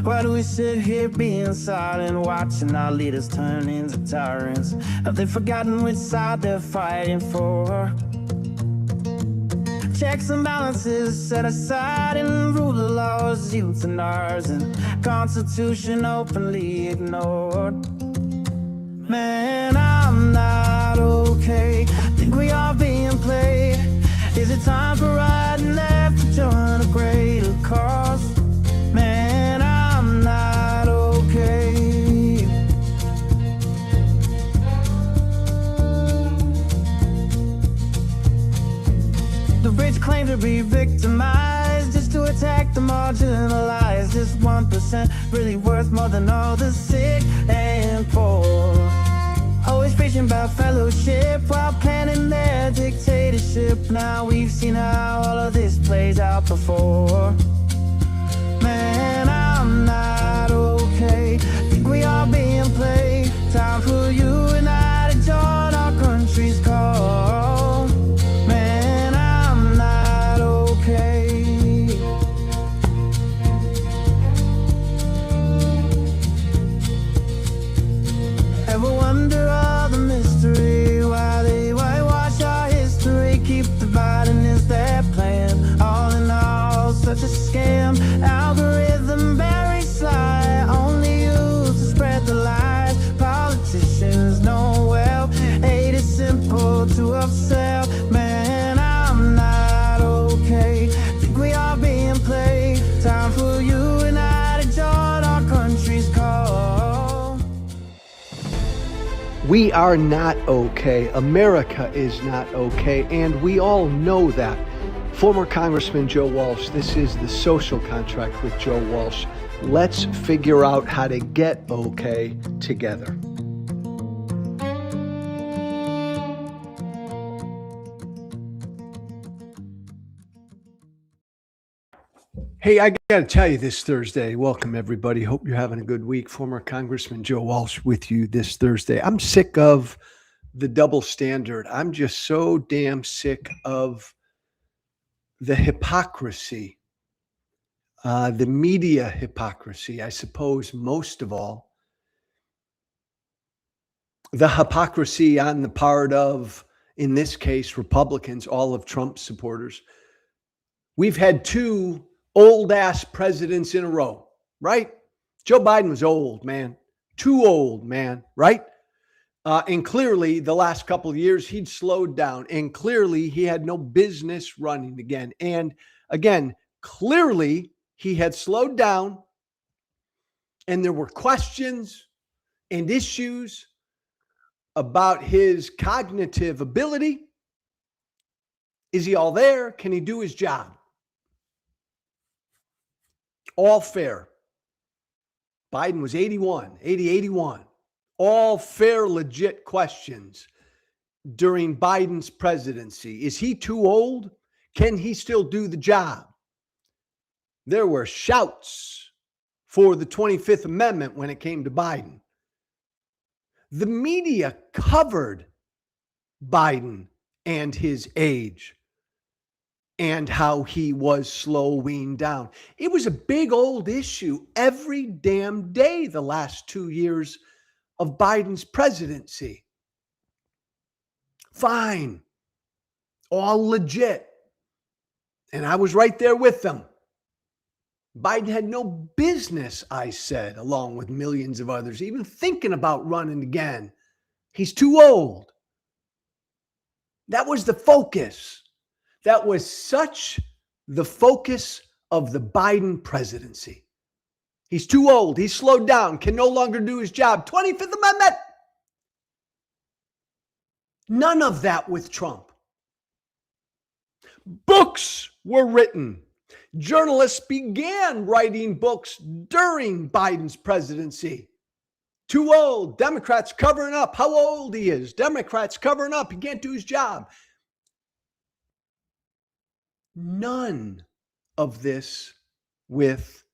Why do we sit here being silent, watching our leaders turn into tyrants? Have they forgotten which side they're fighting for? Checks and balances set aside and rule of laws, youth and ours, and Constitution openly ignored. Man, I'm not okay. Think we are being played. Is it time for right and left to join a greater cause? Man, I'm not okay. The rich claim to be victimized just to attack the marginalized. Is 1% really worth more than all the sick and poor? Always preaching about fellowship while planning their dictatorship. Now we've seen how all of this plays out before. Man, I'm not okay. Think we are being played. Time for you and I to join our country's call. Man, I'm not okay. Ever wonder all the mystery, why they whitewash our history? Keep dividing is their plan. All in all, such a scam. Algorithm very sly, only used to spread the lies. Politicians know well, hate is simple to upsell. Man, I'm not okay. Think we are being played. Time for you and I to join our country's call. We are not okay. America is not okay, and we all know that. Former Congressman Joe Walsh, this is The Social Contract with Joe Walsh. Let's figure out how to get okay together. Hey, I got to tell you this Thursday, welcome everybody. Hope you're having a good week. Former Congressman Joe Walsh with you this Thursday. I'm sick of the double standard. I'm just so damn sick of the hypocrisy, the media hypocrisy, I suppose, most of all. The hypocrisy on the part of, in this case, Republicans, all of Trump's supporters. We've had two old-ass presidents in a row, right? Joe Biden was old, man. Too old, man, right? And clearly, the last couple of years, he'd slowed down. And clearly, he had no business running again. And again, clearly, he had slowed down. And there were questions and issues about his cognitive ability. Is he all there? Can he do his job? All fair. Biden was 81. All fair, legit questions during Biden's presidency. Is he too old? Can he still do the job? There were shouts for the 25th Amendment when it came to Biden. The media covered Biden and his age and how he was slowing down. It was a big old issue every damn day the last 2 years of Biden's presidency. Fine. All legit. And I was right there with them. Biden had no business, I said, along with millions of others, even thinking about running again. He's too old. That was the focus. That was such the focus of the Biden presidency. He's too old. He's slowed down, can no longer do his job. 25th Amendment. None of that with Trump. Books were written. Journalists began writing books during Biden's presidency. Too old. Democrats covering up how old he is. Democrats covering up. He can't do his job. None of this with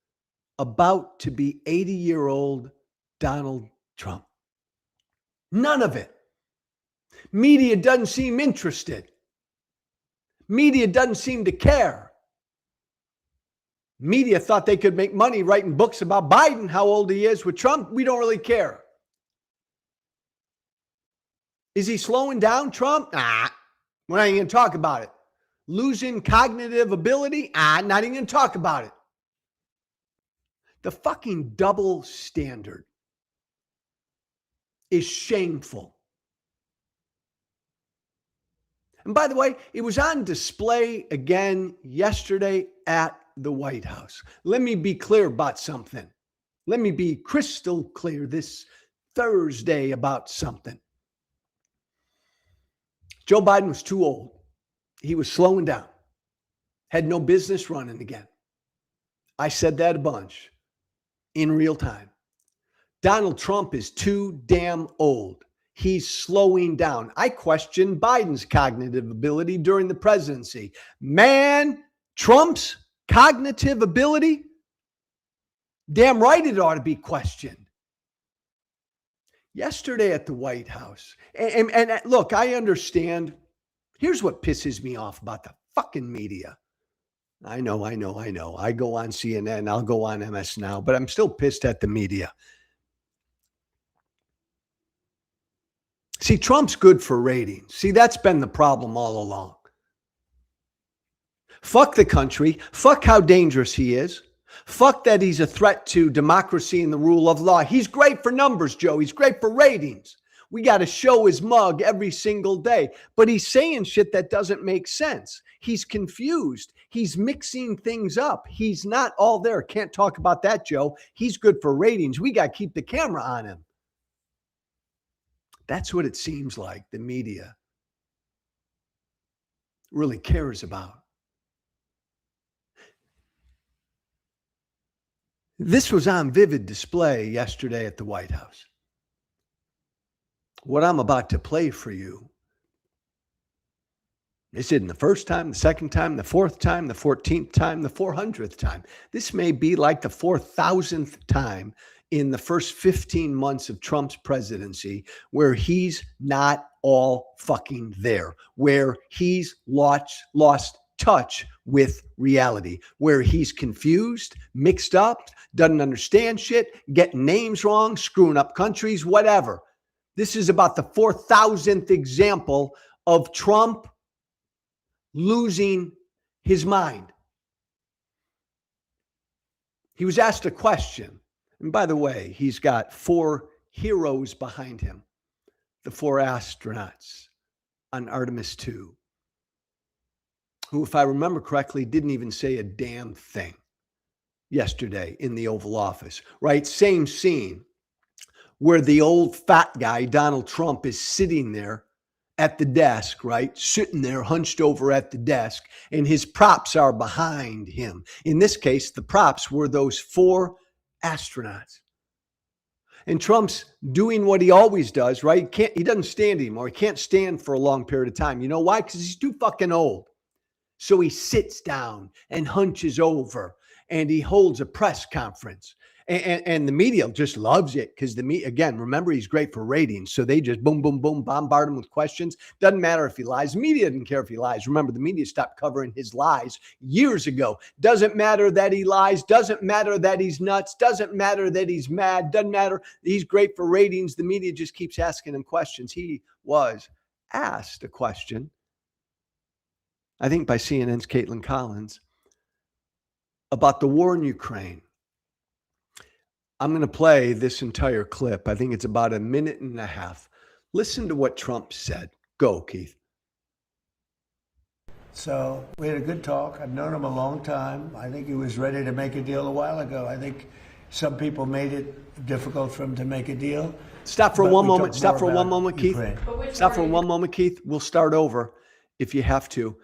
about to be 80-year-old Donald Trump. None of it. Media doesn't seem interested. Media doesn't seem to care. Media thought they could make money writing books about Biden, how old he is. With Trump, we don't really care. Is he slowing down, Trump? Nah, we're not even going to talk about it. Losing cognitive ability? Not even going to talk about it. The fucking double standard is shameful. And by the way, it was on display again yesterday at the White House. Let me be clear about something. Let me be crystal clear this Thursday about something. Joe Biden was too old. He was slowing down. Had no business running again. I said that a bunch in real time. Donald Trump is too damn old. He's slowing down. I questioned Biden's cognitive ability during the presidency. Man, Trump's cognitive ability? Damn right it ought to be questioned. Yesterday at the White House, and look, I understand. Here's what pisses me off about the fucking media. I know. I go on CNN, I'll go on MS Now, but I'm still pissed at the media. See, Trump's good for ratings. See, that's been the problem all along. Fuck the country. Fuck how dangerous he is. Fuck that he's a threat to democracy and the rule of law. He's great for numbers, Joe. He's great for ratings. We got to show his mug every single day. But he's saying shit that doesn't make sense. He's confused. He's mixing things up. He's not all there. Can't talk about that, Joe. He's good for ratings. We got to keep the camera on him. That's what it seems like the media really cares about. This was on vivid display yesterday at the White House. What I'm about to play for you, this isn't the first time, the second time, the fourth time, the 14th time, the 400th time. This may be like the 4,000th time in the first 15 months of Trump's presidency where he's not all fucking there, where he's lost touch with reality, where he's confused, mixed up, doesn't understand shit, getting names wrong, screwing up countries, whatever. This is about the 4,000th example of Trump losing his mind. He was asked a question. And by the way, he's got 4 heroes behind him, the 4 astronauts on Artemis 2, who, if I remember correctly, didn't even say a damn thing yesterday in the Oval Office, right? Same scene where the old fat guy, Donald Trump, is sitting there at the desk, right? Sitting there hunched over at the desk, and his props are behind him. In this case, the props were those 4 astronauts. And Trump's doing what he always does, right? He doesn't stand anymore. He can't stand for a long period of time. You know why? Because he's too fucking old. So he sits down and hunches over and he holds a press conference. And the media just loves it because again, remember, he's great for ratings. So they just boom, boom, boom, bombard him with questions. Doesn't matter if he lies. The media didn't care if he lies. Remember, the media stopped covering his lies years ago. Doesn't matter that he lies. Doesn't matter that he's nuts. Doesn't matter that he's mad. Doesn't matter. He's great for ratings. The media just keeps asking him questions. He was asked a question, I think by CNN's Caitlin Collins, about the war in Ukraine. I'm going to play this entire clip. I think it's about 1.5 minutes. Listen to what Trump said. Go, Keith. So we had a good talk. I've known him a long time. I think he was ready to make a deal a while ago. I think some people made it difficult for him to make a deal. Stop for one moment. Stop for one moment, Keith. Stop for one moment, Keith. We'll start over if you have to.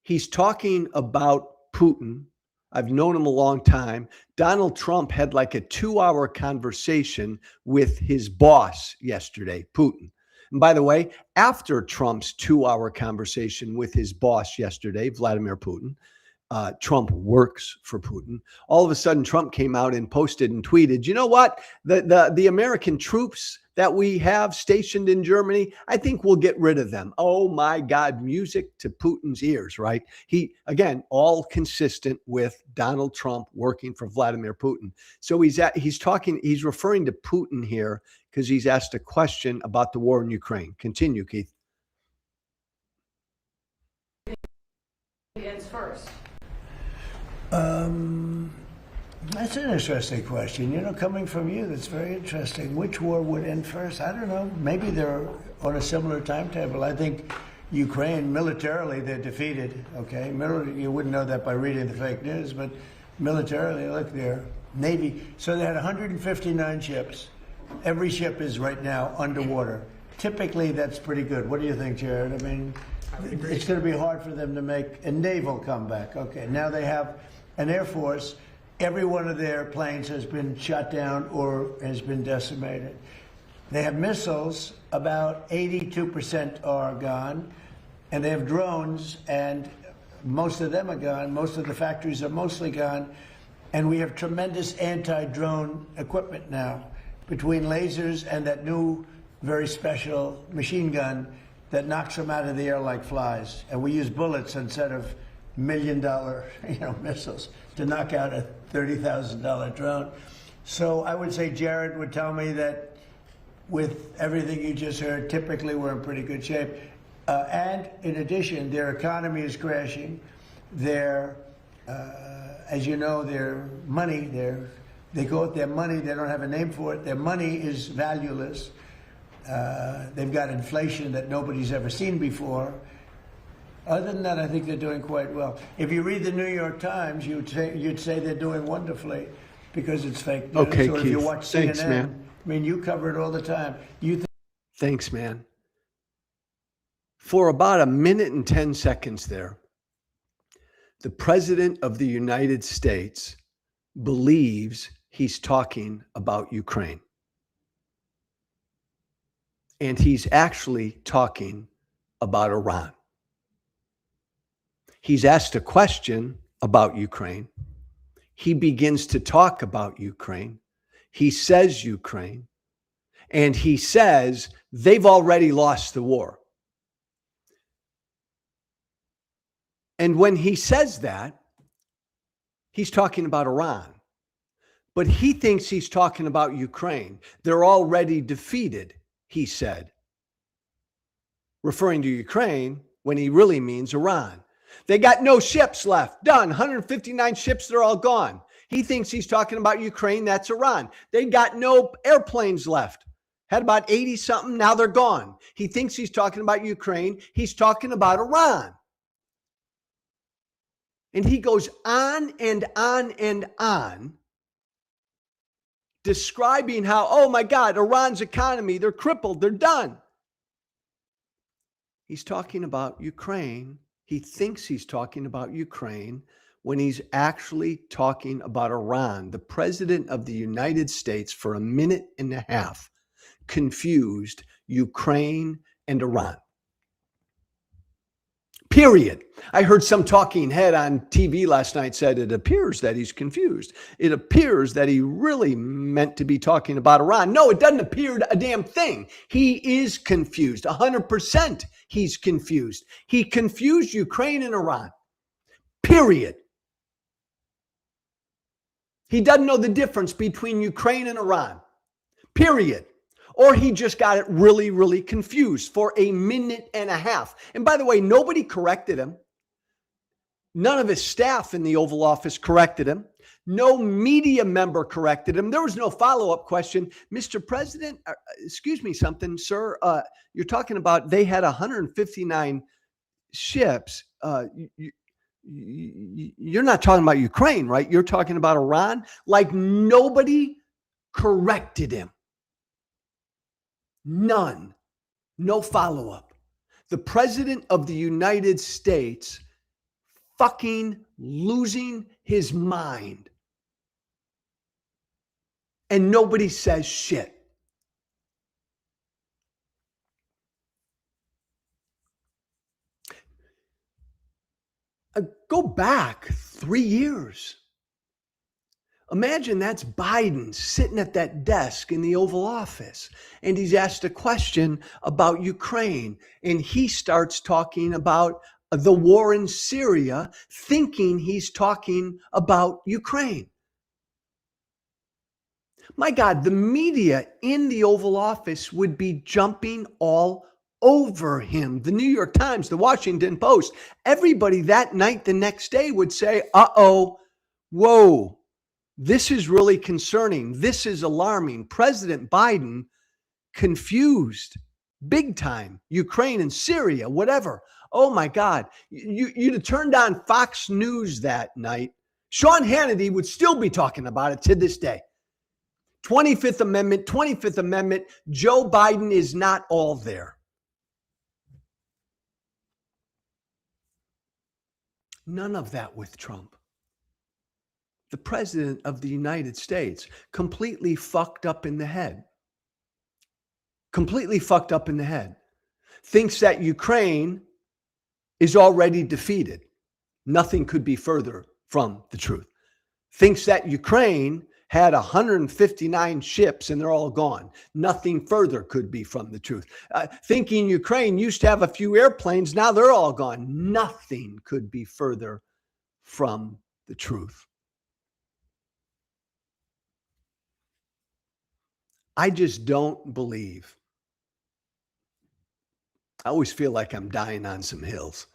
He's talking about Putin. I've known him a long time. Donald Trump had like a 2-hour conversation with his boss yesterday, Putin. And by the way, after Trump's 2-hour conversation with his boss yesterday, Vladimir Putin, Trump works for Putin. All of a sudden, Trump came out and posted and tweeted, you know what? The American troops, that we have stationed in Germany, I think we'll get rid of them. Oh my God, music to Putin's ears, right? He, again, all consistent with Donald Trump working for Vladimir Putin. So he's referring to Putin here because he's asked a question about the war in Ukraine. Continue, Keith. Ends first. That's an interesting question. You know, coming from you, that's very interesting. Which war would end first? I don't know. Maybe they're on a similar timetable. I think Ukraine, militarily, they're defeated. Okay, you wouldn't know that by reading the fake news, but militarily, look, their Navy. So they had 159 ships. Every ship is right now underwater. Typically, that's pretty good. What do you think, Jared? I mean, it's going to be hard for them to make a naval comeback. Okay, now they have an Air Force. Every one of their planes has been shot down or has been decimated. They have missiles, about 82% are gone, and they have drones, and most of them are gone. Most of the factories are mostly gone, and we have tremendous anti-drone equipment now, between lasers and that new, very special machine gun that knocks them out of the air like flies. And we use bullets instead of $1 million, missiles to knock out a $30,000 drone. So I would say Jared would tell me that with everything you just heard, typically we're in pretty good shape. And in addition, their economy is crashing. Their, as you know, their money, they go with their money, they don't have a name for it. Their money is valueless. They've got inflation that nobody's ever seen before. Other than that, I think they're doing quite well. If you read the New York Times, you'd say they're doing wonderfully because it's fake news. Okay, or Keith. If you watch CNN, Thanks, man. I mean, you cover it all the time. Thanks, man. For about a minute and 10 seconds there, the President of the United States believes he's talking about Ukraine. And he's actually talking about Iran. He's asked a question about Ukraine. He begins to talk about Ukraine. He says Ukraine. And he says they've already lost the war. And when he says that, he's talking about Iran. But he thinks he's talking about Ukraine. They're already defeated, he said, referring to Ukraine when he really means Iran. They got no ships left. Done. 159 ships, they're all gone. He thinks he's talking about Ukraine. That's Iran. They got no airplanes left. Had about 80 something. Now they're gone. He thinks he's talking about Ukraine. He's talking about Iran. And he goes on and on and on, describing how, oh my God, Iran's economy, they're crippled. They're done. He's talking about Ukraine. He thinks he's talking about Ukraine when he's actually talking about Iran. The President of the United States, for a minute and a half, confused Ukraine and Iran. Period. I heard some talking head on TV last night said it appears that he's confused. It appears that he really meant to be talking about Iran. No, it doesn't appear a damn thing. He is confused. 100% he's confused. He confused Ukraine and Iran. Period. He doesn't know the difference between Ukraine and Iran. Period. Or he just got it really, really confused for a minute and a half. And by the way, nobody corrected him. None of his staff in the Oval Office corrected him. No media member corrected him. There was no follow-up question. Mr. President, excuse me something, sir. You're talking about they had 159 ships. You're not talking about Ukraine, right? You're talking about Iran. Like nobody corrected him. None. No follow-up. The President of the United States fucking losing his mind. And nobody says shit. Go back 3 years. Imagine that's Biden sitting at that desk in the Oval Office, and he's asked a question about Ukraine, and he starts talking about the war in Syria, thinking he's talking about Ukraine. My God, the media in the Oval Office would be jumping all over him. The New York Times, the Washington Post, everybody that night, the next day would say, uh-oh, whoa, this is really concerning. This is alarming. President Biden confused big time. Ukraine and Syria, whatever. Oh my God. You'd have turned on Fox News that night. Sean Hannity would still be talking about it to this day. 25th Amendment, Joe Biden is not all there. None of that with Trump. The president of the United States, completely fucked up in the head. Completely fucked up in the head. Thinks that Ukraine is already defeated. Nothing could be further from the truth. Thinks that Ukraine had 159 ships and they're all gone. Nothing further could be from the truth. Thinking Ukraine used to have a few airplanes, now they're all gone. Nothing could be further from the truth. I just don't believe. I always feel like I'm dying on some hills.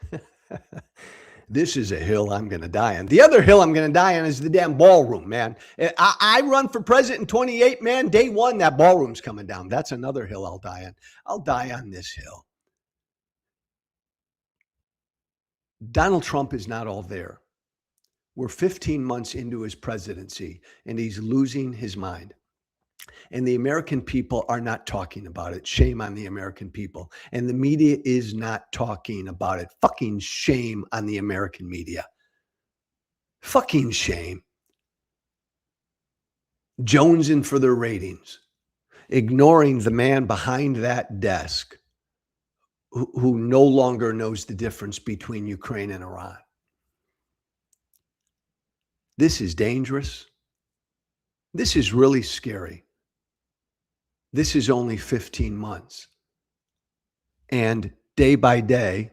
This is a hill I'm going to die on. The other hill I'm going to die on is the damn ballroom, man. I run for president in 28, man. Day one, that ballroom's coming down. That's another hill I'll die on. I'll die on this hill. Donald Trump is not all there. We're 15 months into his presidency, and he's losing his mind. And the American people are not talking about it. Shame on the American people. And the media is not talking about it. Fucking shame on the American media. Fucking shame. Jonesing for their ratings. Ignoring the man behind that desk who no longer knows the difference between Ukraine and Iran. This is dangerous. This is really scary. This is only 15 months. And day by day,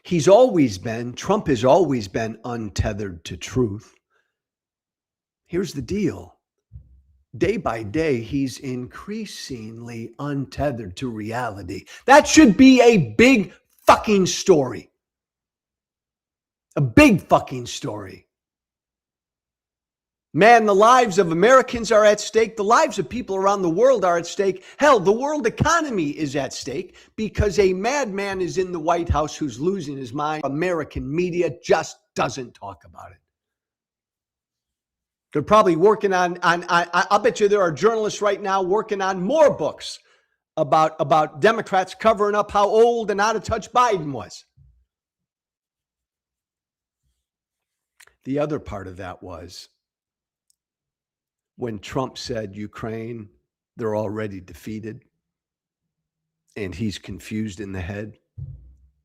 Trump has always been untethered to truth. Here's the deal. Day by day, he's increasingly untethered to reality. That should be a big fucking story. A big fucking story. Man, the lives of Americans are at stake. The lives of people around the world are at stake. Hell, the world economy is at stake because a madman is in the White House who's losing his mind. American media just doesn't talk about it. They're probably working on I'll bet you there are journalists right now working on more books about Democrats covering up how old and out of touch Biden was. The other part of that was when Trump said Ukraine, they're already defeated, and he's confused in the head.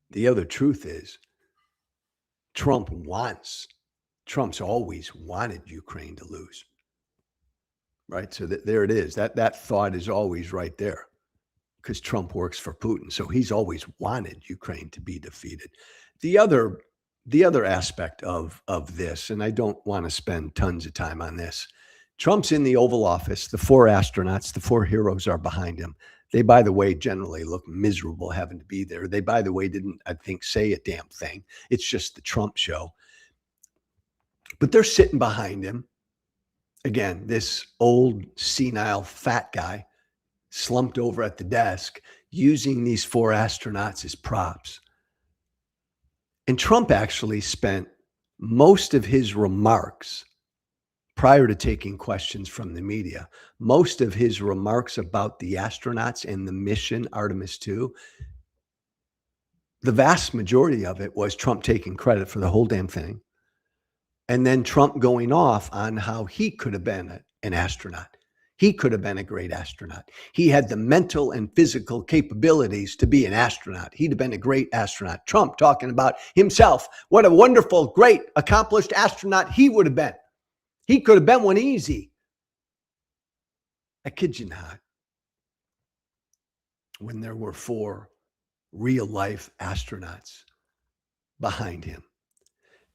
The other truth is Trump's always wanted Ukraine to lose. Right? So there it is. That thought is always right there because Trump works for Putin. So he's always wanted Ukraine to be defeated. The other aspect of this, and I don't want to spend tons of time on this, Trump's in the Oval Office. The 4 astronauts, the 4 heroes are behind him. They, by the way, generally look miserable having to be there. They, by the way, didn't, I think, say a damn thing. It's just the Trump show. But they're sitting behind him. Again, this old, senile, fat guy slumped over at the desk using these 4 astronauts as props. And Trump actually spent most of his remarks prior to taking questions from the media, most of his remarks about the astronauts and the mission Artemis 2, the vast majority of it was Trump taking credit for the whole damn thing. And then Trump going off on how he could have been an astronaut. He could have been a great astronaut. He had the mental and physical capabilities to be an astronaut. He'd have been a great astronaut. Trump talking about himself, what a wonderful, great, accomplished astronaut he would have been. He could have been one easy. I kid you not. When there were 4 real-life astronauts behind him.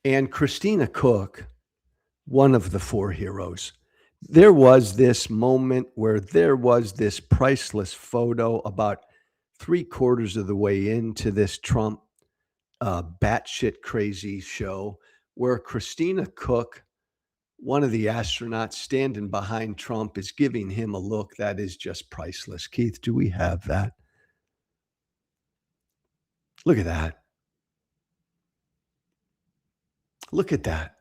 And Christina Cook, one of the 4 heroes, there was this moment where there was this priceless photo about 3/4 of the way into this Trump batshit crazy show where Christina Cook, one of the astronauts standing behind Trump, is giving him a look that is just priceless. Keith, do we have that? Look at that. Look at that.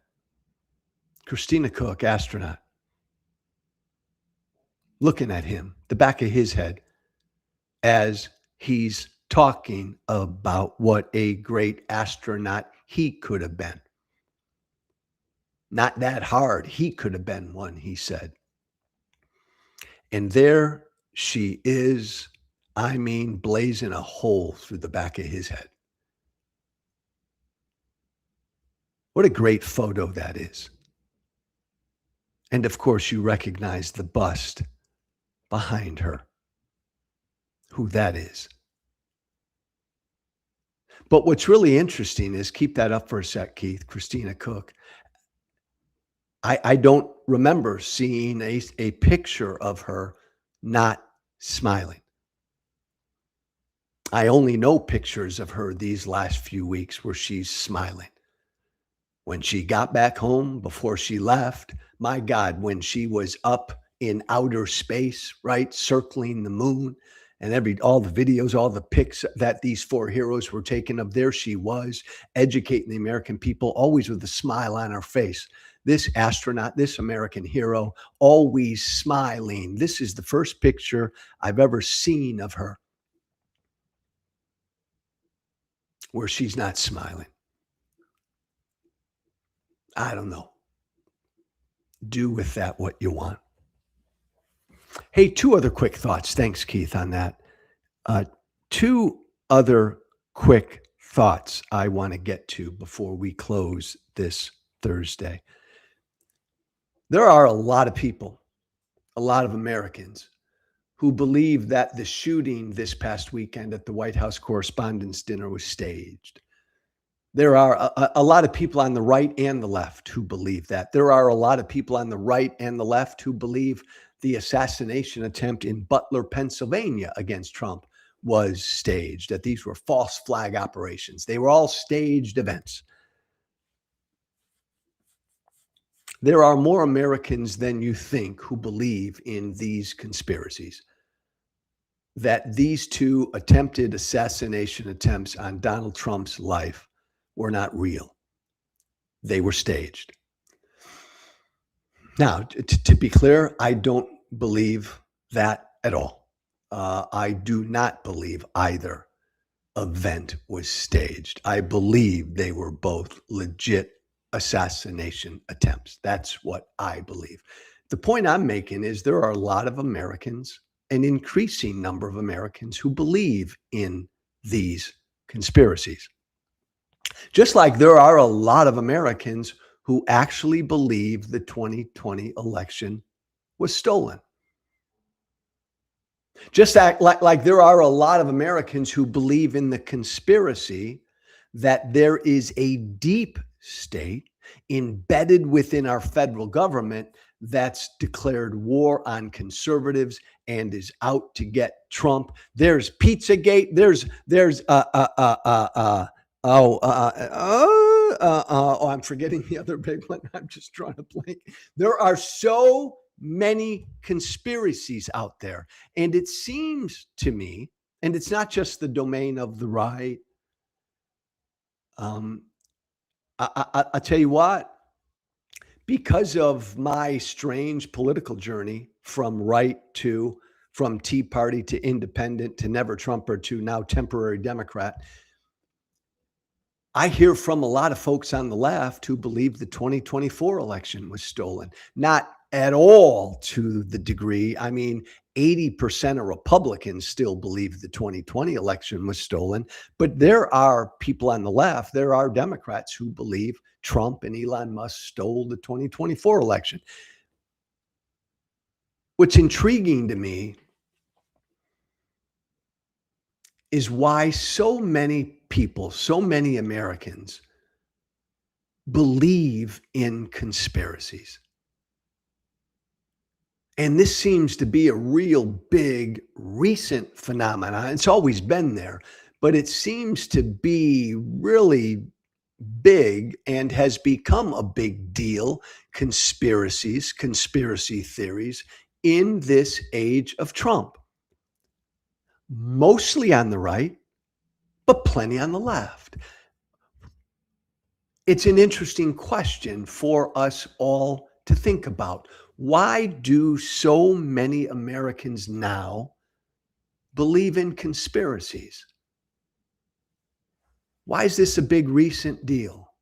Christina Cook, astronaut, looking at him, the back of his head, as he's talking about what a great astronaut he could have been. Not that hard. He could have been one, he said. And there she is, I mean, blazing a hole through the back of his head. What a great photo that is. And of course, you recognize the bust behind her, who that is. But what's really interesting is, keep that up for a sec, Keith, Christina Cook. I don't remember seeing a picture of her not smiling. I only know pictures of her these last few weeks where she's smiling. When she got back home, before she left, my God, when she was up in outer space, right, circling the moon, and all the videos, all the pics that these 4 heroes were taking of, there she was, educating the American people, always with a smile on her face. This astronaut, this American hero, always smiling. This is the first picture I've ever seen of her where she's not smiling. I don't know. Do with that what you want. Hey, 2 other quick thoughts. Thanks, Keith, on that. 2 other quick thoughts I want to get to before we close this Thursday. There are a lot of people, a lot of Americans, who believe that the shooting this past weekend at the White House Correspondents' Dinner was staged. There are a lot of people on the right and the left who believe that. There are a lot of people on the right and the left who believe the assassination attempt in Butler, Pennsylvania against Trump was staged, that these were false flag operations. They were all staged events. There are more Americans than you think who believe in these conspiracies, that these 2 attempted assassination attempts on Donald Trump's life were not real. They were staged. Now, to be clear, I don't believe that at all. I do not believe either event was staged. I believe they were both legit assassination attempts. That's what I believe. The point I'm making is there are a lot of Americans, an increasing number of Americans, who believe in these conspiracies. Just like there are a lot of Americans who actually believe the 2020 election was stolen. Just like there are a lot of Americans who believe in the conspiracy that there is a deep state embedded within our federal government that's declared war on conservatives and is out to get Trump. There's Pizzagate. I'm forgetting the other big one. I'm just drawing a blank. There are so many conspiracies out there. And it seems to me, and it's not just the domain of the right. I'll tell you what, because of my strange political journey from Tea Party to independent to never Trumper to now temporary Democrat, I hear from a lot of folks on the left who believe the 2024 election was stolen. Not at all to the degree. I mean, 80% of Republicans still believe the 2020 election was stolen. But there are people on the left, there are Democrats who believe Trump and Elon Musk stole the 2024 election. What's intriguing to me is why so many people, so many Americans believe in conspiracies. And this seems to be a real big recent phenomenon. It's always been there, but it seems to be really big and has become a big deal. Conspiracies, conspiracy theories in this age of Trump. Mostly on the right, but plenty on the left. It's an interesting question for us all to think about. Why do so many Americans now believe in conspiracies? Why is this a big recent deal?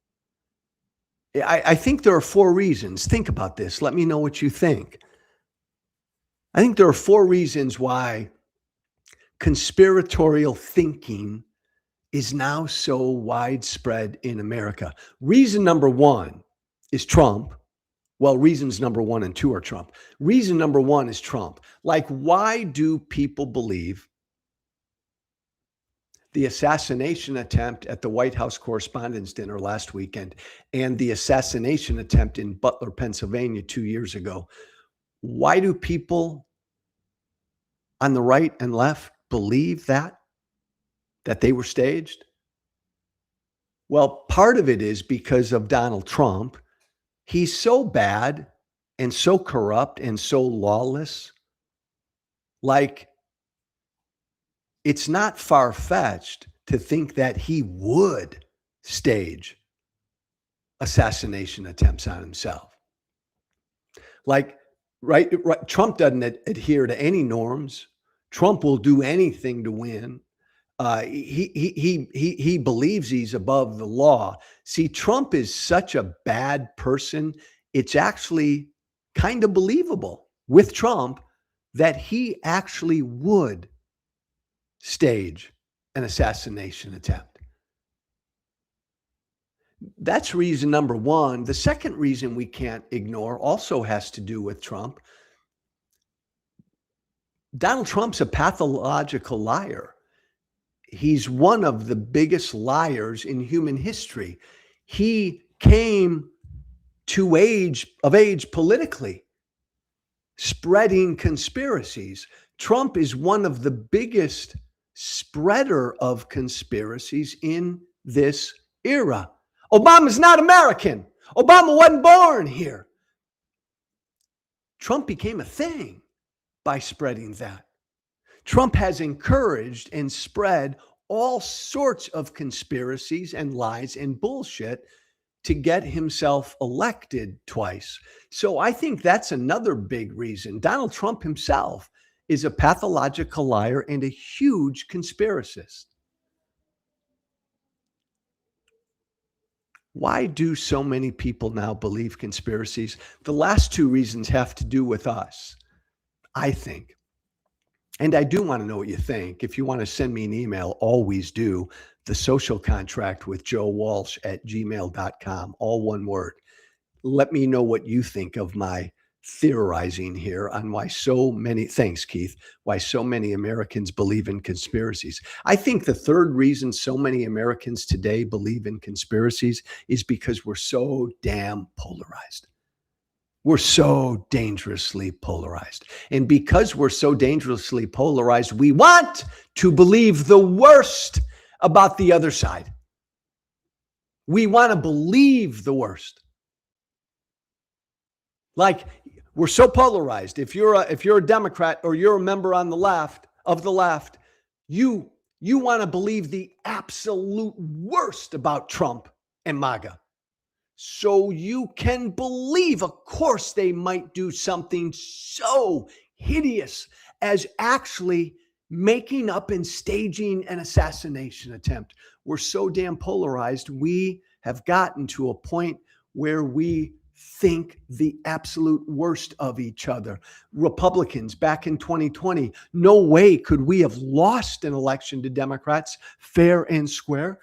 I think there are 4 reasons. Think about this. Let me know what you think. I think there are 4 reasons why conspiratorial thinking is now so widespread in America. Reason number 1 is Trump. Well, reasons number 1 and 2 are Trump. Reason number 1 is Trump. Like, why do people believe the assassination attempt at the White House Correspondents' Dinner last weekend and the assassination attempt in Butler, Pennsylvania 2 years ago? Why do people on the right and left believe that they were staged? Well, part of it is because of Donald Trump. He's so bad and so corrupt and so lawless. Like, it's not far-fetched to think that he would stage assassination attempts on himself. Like, right, Trump doesn't adhere to any norms. Trump will do anything to win. He believes he's above the law. See, Trump is such a bad person. It's actually kind of believable with Trump that he actually would stage an assassination attempt. That's reason number 1. The second reason we can't ignore also has to do with Trump. Donald Trump's a pathological liar. He's one of the biggest liars in human history. He came of age politically, spreading conspiracies. Trump is one of the biggest spreader of conspiracies in this era. Obama's not American. Obama wasn't born here. Trump became a thing by spreading that. Trump has encouraged and spread all sorts of conspiracies and lies and bullshit to get himself elected twice. So I think that's another big reason. Donald Trump himself is a pathological liar and a huge conspiracist. Why do so many people now believe conspiracies? The last 2 reasons have to do with us, I think. And I do want to know what you think. If you want to send me an email, always do. The Social Contract with Joe Walsh at gmail.com, all one word. Let me know what you think of my theorizing here on why so many, thanks Keith, why so many Americans believe in conspiracies. I think the third reason so many Americans today believe in conspiracies is because we're so damn polarized. We're so dangerously polarized. And because we're so dangerously polarized, we want to believe the worst about the other side. We want to believe the worst. Like, we're so polarized. If you're a Democrat or you're a member on the left, you want to believe the absolute worst about Trump and MAGA. So you can believe, of course, they might do something so hideous as actually making up and staging an assassination attempt. We're so damn polarized. We have gotten to a point where we think the absolute worst of each other. Republicans back in 2020, no way could we have lost an election to Democrats fair and square.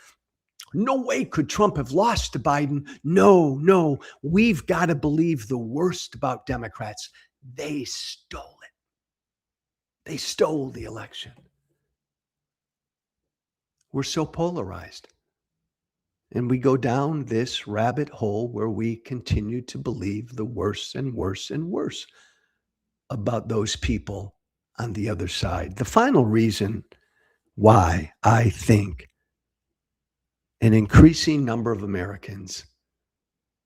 No way could Trump have lost to Biden. No, we've got to believe the worst about Democrats. They stole it. They stole the election. We're so polarized. And we go down this rabbit hole where we continue to believe the worse and worse and worse about those people on the other side. The final reason why I think an increasing number of Americans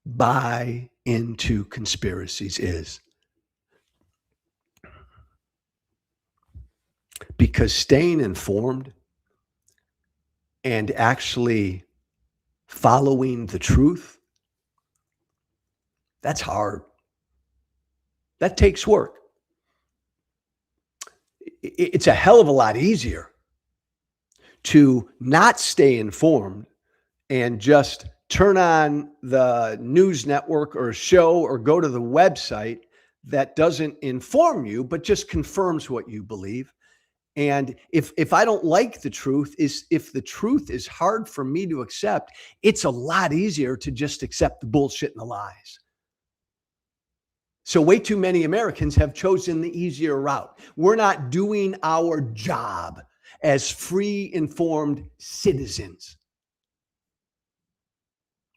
buy into conspiracies is because staying informed and actually following the truth, that's hard. That takes work. It's a hell of a lot easier to not stay informed and just turn on the news network or show or go to the website that doesn't inform you, but just confirms what you believe. And if I don't like the truth, if the truth is hard for me to accept, it's a lot easier to just accept the bullshit and the lies. So way too many Americans have chosen the easier route. We're not doing our job as free, informed citizens.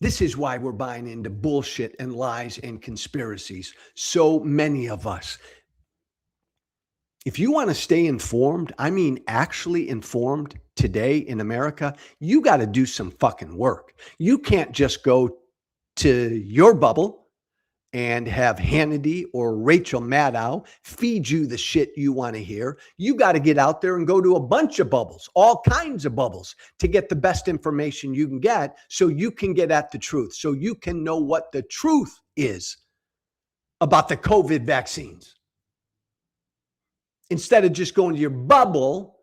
This is why we're buying into bullshit and lies and conspiracies. So many of us. If you want to stay informed, I mean actually informed today in America, you got to do some fucking work. You can't just go to your bubble and have Hannity or Rachel Maddow feed you the shit you want to hear. You got to get out there and go to a bunch of bubbles, all kinds of bubbles, to get the best information you can get so you can get at the truth, so you can know what the truth is about the COVID vaccines. Instead of just going to your bubble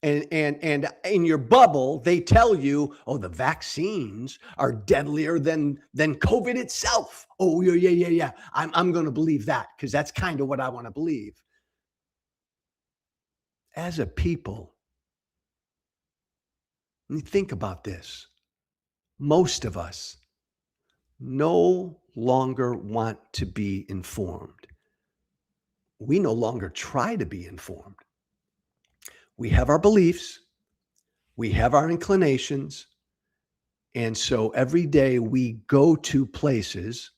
and in your bubble, they tell you, oh, the vaccines are deadlier than COVID itself. Oh, yeah. I'm going to believe that because that's kind of what I want to believe. As a people, think about this. Most of us no longer want to be informed. We no longer try to be informed. We have our beliefs, we have our inclinations, and so every day we go to places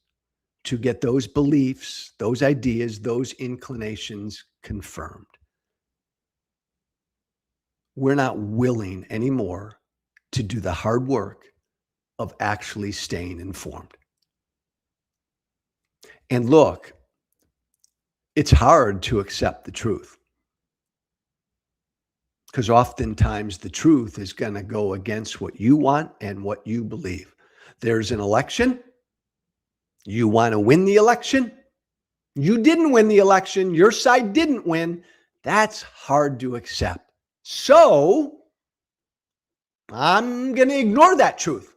to get those beliefs, those ideas, those inclinations confirmed. We're not willing anymore to do the hard work of actually staying informed. And look, it's hard to accept the truth because oftentimes the truth is going to go against what you want and what you believe. There's an election. You want to win the election. You didn't win the election. Your side didn't win. That's hard to accept. So I'm going to ignore that truth.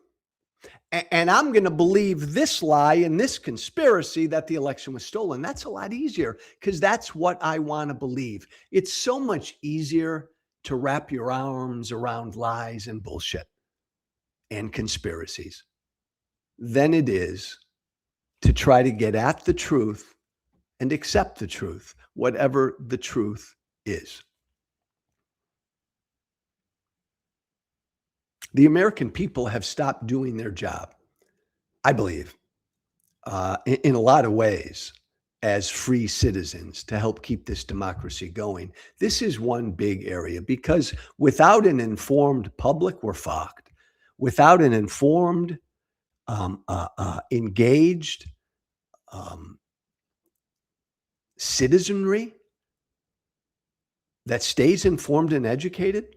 And I'm going to believe this lie and this conspiracy that the election was stolen. That's a lot easier because that's what I want to believe. It's so much easier to wrap your arms around lies and bullshit and conspiracies than it is to try to get at the truth and accept the truth, whatever the truth is. The American people have stopped doing their job, I believe, in a lot of ways as free citizens to help keep this democracy going. This is one big area because without an informed public, we're fucked. Without an informed, engaged citizenry that stays informed and educated,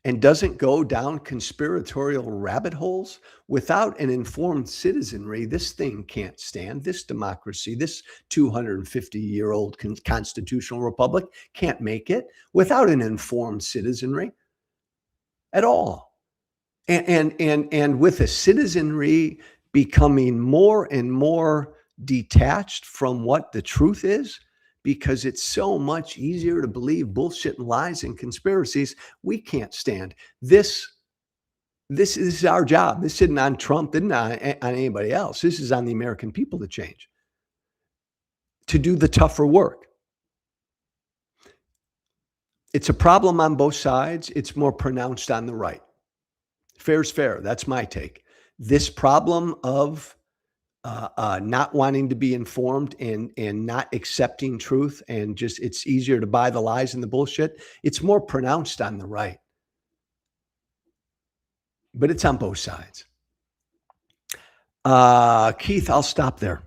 and doesn't go down conspiratorial rabbit holes, without an informed citizenry, this thing can't stand. This democracy, this 250-year-old constitutional republic can't make it without an informed citizenry at all. And with a citizenry becoming more and more detached from what the truth is, because it's so much easier to believe bullshit and lies and conspiracies. We can't stand this. This is our job. This isn't on Trump, isn't on anybody else. This is on the American people to change, to do the tougher work. It's a problem on both sides. It's more pronounced on the right. Fair's fair. That's my take. This problem of not wanting to be informed and not accepting truth, and just it's easier to buy the lies and the bullshit. It's more pronounced on the right, but it's on both sides. Keith, I'll stop there.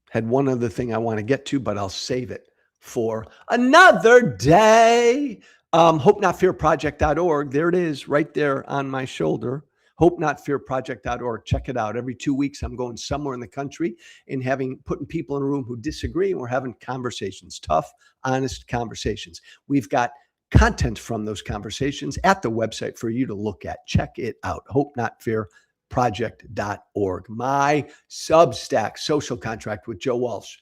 Had one other thing I want to get to, but I'll save it for another day. HopeNotFearProject.org. There it is right there on my shoulder. HopeNotFearProject.org. Check it out. Every 2 weeks, I'm going somewhere in the country and putting people in a room who disagree, and we're having conversations, tough, honest conversations. We've got content from those conversations at the website for you to look at. Check it out. HopeNotFearProject.org. My Substack, Social Contract with Joe Walsh.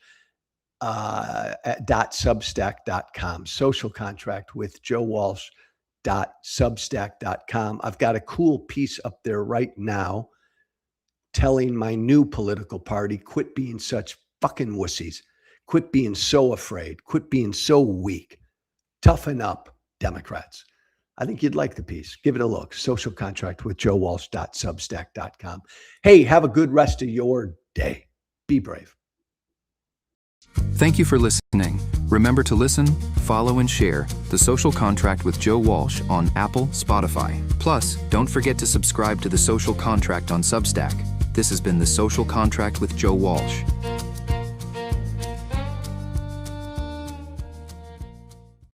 .substack.com. Social Contract with Joe Walsh. .substack.com. I've got a cool piece up there right now telling my new political party, quit being such fucking wussies. Quit being so afraid. Quit being so weak. Toughen up, Democrats. I think you'd like the piece. Give it a look. Social Contract with Joe Walsh. .substack.com. Hey, have a good rest of your day. Be brave. Thank you for listening. Remember to listen, follow, and share The Social Contract with Joe Walsh on Apple, Spotify. Plus, don't forget to subscribe to The Social Contract on Substack. This has been The Social Contract with Joe Walsh.